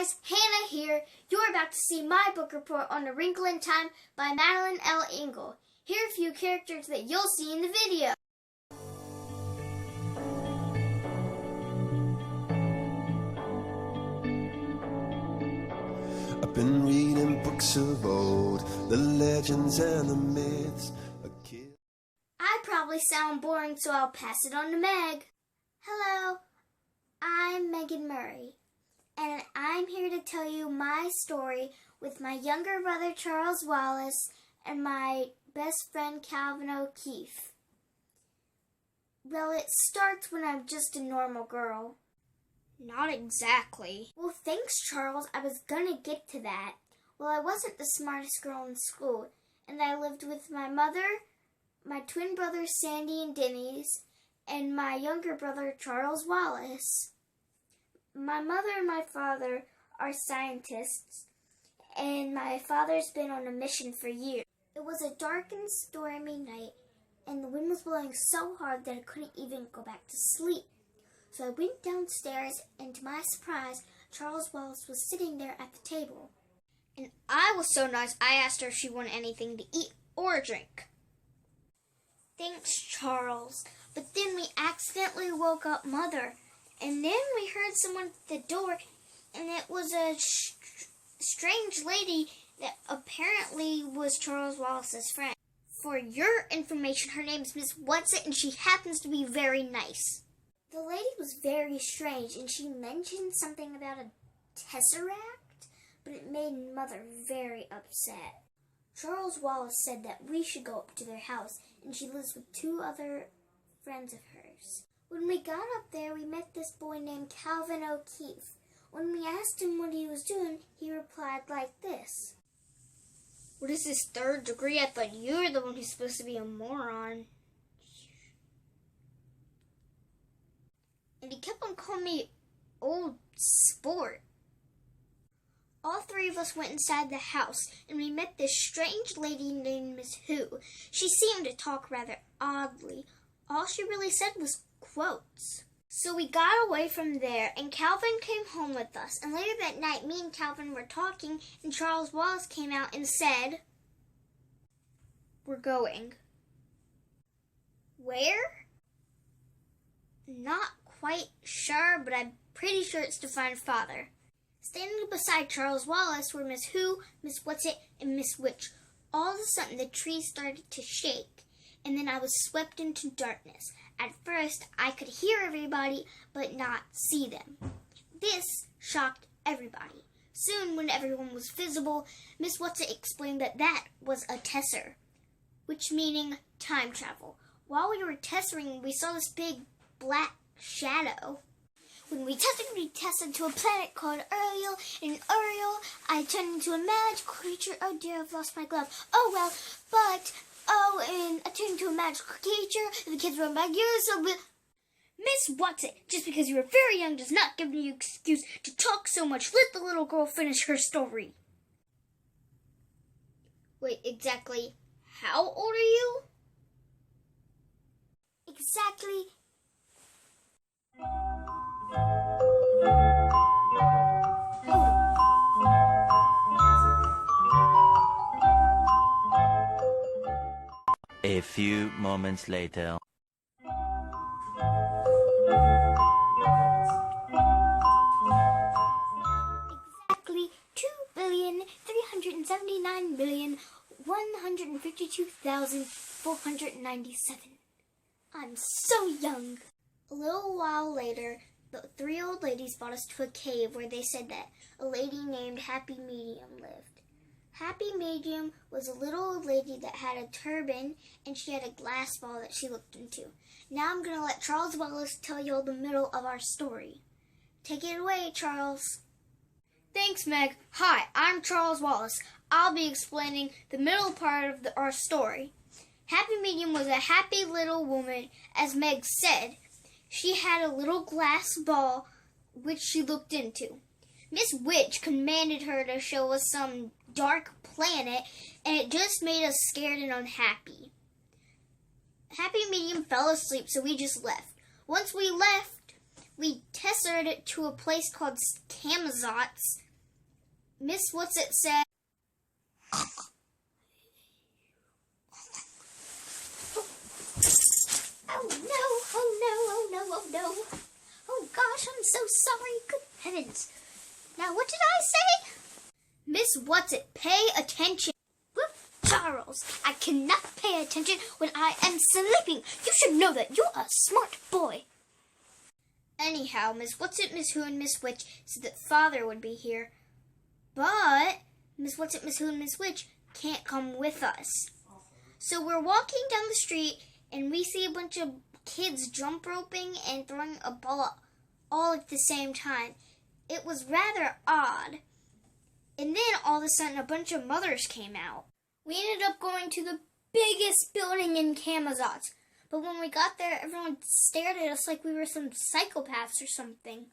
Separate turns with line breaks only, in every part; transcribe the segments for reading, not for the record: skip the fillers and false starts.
guys, Hannah here. You're about to see my book report on A Wrinkle in Time by Madeline L. Ingle. Here are a few characters that you'll see in the video.
I've been reading books of old, the legends and the myths.
I probably sound boring, so I'll pass it on to Meg. Hello, I'm Megan Murray, and I'm here to tell you my story with my younger brother Charles Wallace and my best friend Calvin O'Keefe. Well, it starts when I'm just a normal girl.
Not exactly.
Well, thanks, Charles. I was gonna get to that. Well, I wasn't the smartest girl in school, and I lived with my mother, my twin brothers Sandy and Denny's, and my younger brother Charles Wallace. My mother and my father are scientists, and my father's been on a mission for years. It was a dark and stormy night, and the wind was blowing so hard that I couldn't even go back to sleep. So I went downstairs, and to my surprise, Charles Wallace was sitting there at the table.
And I was so nice, I asked her if she wanted anything to eat or drink.
Thanks, Charles. But then we accidentally woke up Mother, and then we heard someone at the door, and it was a strange lady that apparently was Charles Wallace's friend.
For your information, her name is Miss Whatsit, and she happens to be very nice.
The lady was very strange, and she mentioned something about a tesseract, but it made Mother very upset. Charles Wallace said that we should go up to their house, and she lives with two other friends of hers. When we got up there, we met this boy named Calvin O'Keefe. When we asked him what he was doing, he replied like this.
What is this third degree? I thought you were the one who's supposed to be a moron. And he kept on calling me old sport. All three of us went inside the house, and we met this strange lady named Miss Who. She seemed to talk rather oddly. All she really said was quotes. So we got away from there, and Calvin came home with us. And later that night, me and Calvin were talking, and Charles Wallace came out and said, "We're going."
"Where?"
"Not quite sure, but I'm pretty sure it's to find Father."
Standing beside Charles Wallace were Miss Who, Miss Whatsit, and Miss Witch. All of a sudden, the trees started to shake, and then I was swept into darkness. At first, I could hear everybody, but not see them. This shocked everybody. Soon, when everyone was visible, Miss Whatsit explained that that was a tesser, which meaning time travel. While we were tessering, we saw this big black shadow. When we tested to a planet called Uriel. In Uriel, I turned into a magical creature. Oh dear, I've lost my glove. Oh well, and I turned into a magical creature, and the kids run back years, so
Miss Whatsit, just because you were very young does not give you an excuse to talk so much. Let the little girl finish her story.
Wait, exactly
how old are you?
Exactly.
A few moments later.
Exactly 2,379,152,497. I'm so young. A little while later, the three old ladies brought us to a cave where they said that a lady named Happy Medium lived. Happy Medium was a little old lady that had a turban, and she had a glass ball that she looked into. Now I'm going to let Charles Wallace tell you all the middle of our story. Take it away, Charles.
Thanks, Meg. Hi, I'm Charles Wallace. I'll be explaining the middle part of our story. Happy Medium was a happy little woman, as Meg said. She had a little glass ball which she looked into. Miss Witch commanded her to show us some dark planet, and it just made us scared and unhappy. Happy Medium fell asleep, so we just left. Once we left, we tessered it to a place called Camazotz,
Miss What's-It said, "Oh no, oh no, oh no, oh no. Oh gosh, I'm so sorry. Good heavens. Now what did I say? Miss What's-It, pay attention." Whoop, Charles, I cannot pay attention when I am sleeping. You should know that. You're a smart boy. Anyhow, Miss What's-It, Miss Who, and Miss Witch said that Father would be here. But Miss What's-It, Miss Who, and Miss Witch can't come with us. So we're walking down the street and we see a bunch of kids jump roping and throwing a ball all at the same time. It was rather odd. And then all of a sudden a bunch of mothers came out. We ended up going to the biggest building in Camazotz. But when we got there, everyone stared at us like we were some psychopaths or something.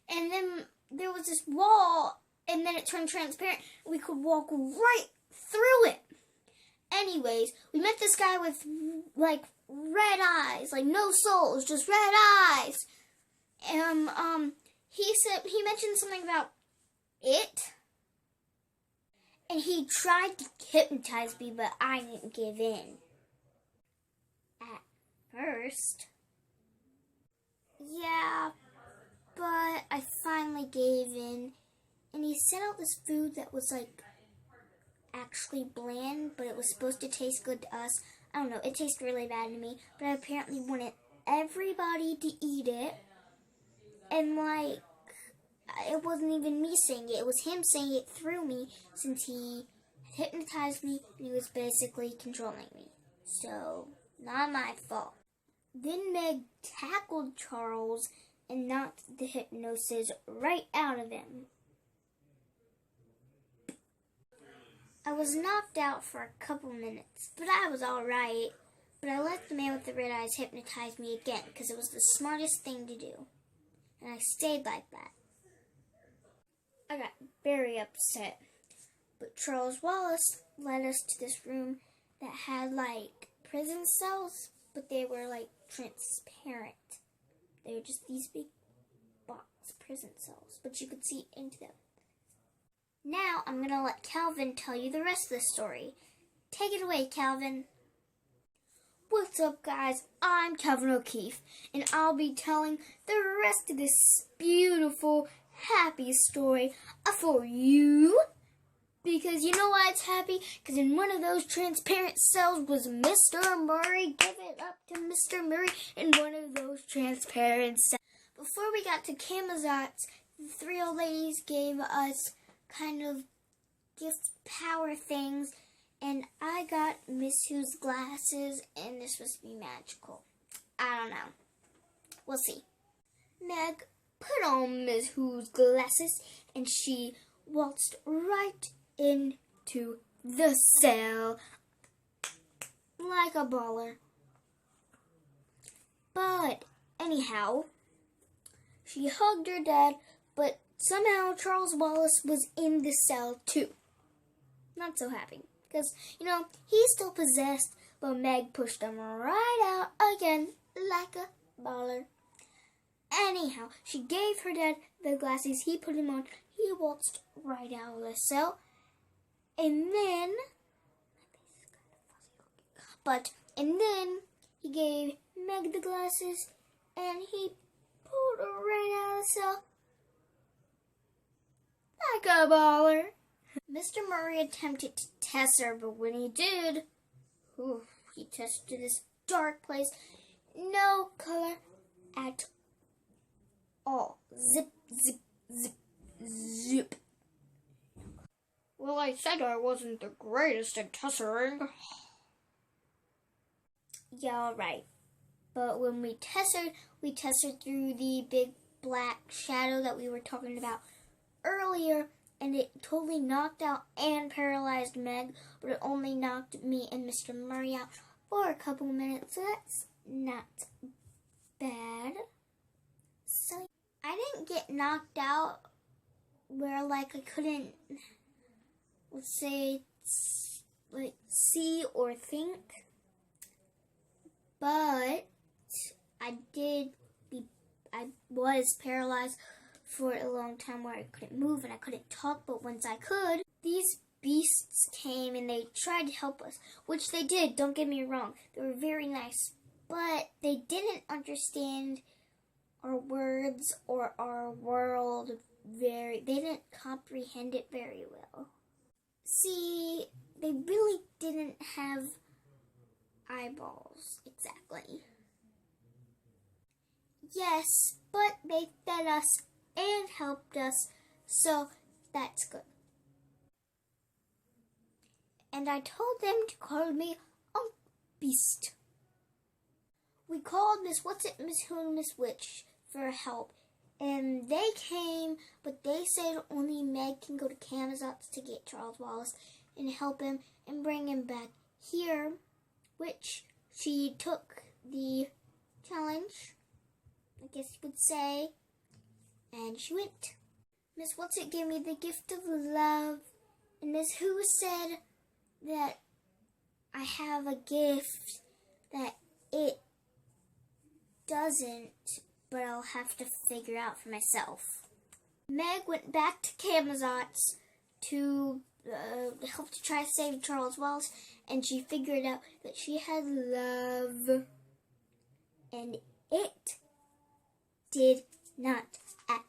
And then there was this wall, and then it turned transparent. We could walk right through it. Anyways, we met this guy with, like, red eyes, like no souls, just red eyes. And, he mentioned something about it. And he tried to hypnotize me, but I didn't give in. At first. Yeah, but I finally gave in. And he sent out this food that was, like, actually bland, but it was supposed to taste good to us. I don't know, it tasted really bad to me, but I apparently wanted everybody to eat it. And, like, it wasn't even me saying it. It was him saying it through me, since he hypnotized me and he was basically controlling me. So, not my fault. Then Meg tackled Charles and knocked the hypnosis right out of him. I was knocked out for a couple minutes, but I was alright. But I let the man with the red eyes hypnotize me again, because it was the smartest thing to do. And I stayed like that. I got very upset. But Charles Wallace led us to this room that had, like, prison cells, but they were, like, transparent. They were just these big box prison cells, but you could see into them. Now I'm going to let Calvin tell you the rest of the story. Take it away, Calvin. What's up, guys? I'm Calvin O'Keefe, and I'll be telling the rest of this beautiful, happy story for you. Because you know why it's happy? Because in one of those transparent cells was Mr. Murray. Give it up to Mr. Murray in one of those transparent cells. Before we got to Camazotz, the three old ladies gave us kind of gift power things, and I got Miss Who's glasses, and this was to be magical. I don't know. We'll see. Meg put on Miss Who's glasses, and she waltzed right into the cell like a baller. But anyhow, she hugged her dad, but somehow Charles Wallace was in the cell too. Not so happy, because, you know, he's still possessed, but Meg pushed him right out again like a baller. Anyhow, she gave her dad the glasses, he put him on, he waltzed right out of the cell, and then he gave Meg the glasses, and he pulled her right out of the cell like a baller. Mr. Murray attempted to test her, but when he did, he tested to this dark place, no color at all. Zip, zip, zip, zip. Well, I said I wasn't the greatest at tessering. Yeah, right. But when we tested through the big black shadow that we were talking about earlier, and it totally knocked out and paralyzed Meg, but it only knocked me and Mr. Murray out for a couple minutes, so that's not bad. So I didn't get knocked out where, like, I couldn't, let's say, like, see or think, but I was paralyzed for a long time where I couldn't move and I couldn't talk, but once I could, these beasts came and they tried to help us, which they did, don't get me wrong. They were very nice, but they didn't understand our words or our world they didn't comprehend it very well. See, they really didn't have eyeballs, exactly. Yes, but they fed us and helped us, so that's good. And I told them to call me a beast. We called Miss What's-It, Miss Who, and Miss Witch for help, and they came, but they said only Meg can go to Camazot's to get Charles Wallace and help him and bring him back here, which she took the challenge, I guess you could say, and she went. Miss What's-It gave me the gift of love, and Miss Who said that I have a gift that it doesn't, but I'll have to figure out for myself. Meg went back to Camazot's to help to try to save Charles Wallace, and she figured out that she had love, and it did not at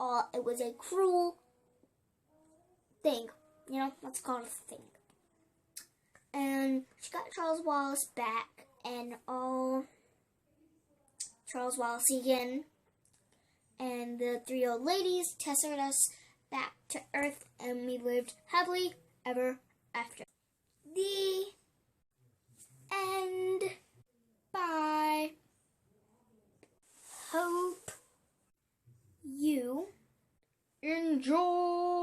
all. It was a cruel thing, let's call it a thing. And she got Charles Wallace back, and all Charles Wallace again, and the three old ladies tested us back to Earth, and we lived happily ever after. The end. Bye. Hope you enjoy.